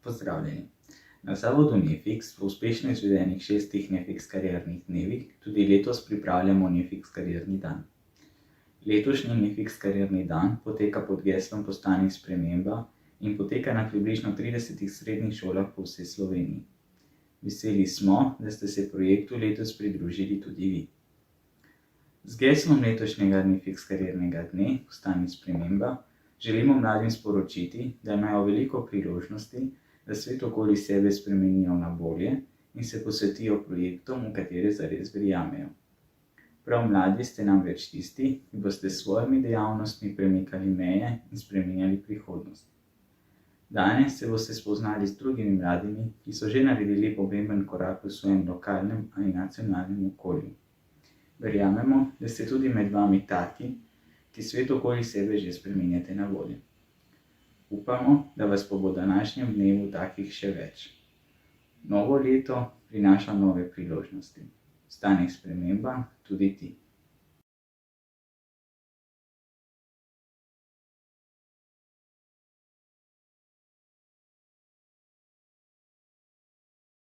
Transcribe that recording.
Pozdravljeni. Na zavodu Nefix v uspešno izvedenih 6 Nefix kariernih dnevih tudi letos pripravljamo Nefix karierni dan. Letošnji Nefix karierni dan poteka pod geslom Postani sprememba in poteka na približno 30 srednjih šolah po vsej Sloveniji. Veseli smo, da ste se projektu letos pridružili tudi vi. Z geslom letošnjega Nefix kariernega dne Postani sprememba želimo mladim sporočiti, da imajo veliko priložnosti, da svet okoli sebe spremenijo na bolje in se posvetijo projektom, v katere zares verjamejo. Prav mladi ste namreč tisti, ki boste s svojimi dejavnostmi premikali meje in spreminjali prihodnost. Danes se boste spoznali z drugimi mladimi, ki so že naredili pomemben korak v svojem lokalnem ali nacionalnem okolju. Verjamemo, da ste tudi med vami taki, ki svet okoli sebe že spreminjate na bolje. Upamo, da vas bo današnjem dnevu takih še več. Novo leto prinaša nove priložnosti. Postani sprememba tudi ti.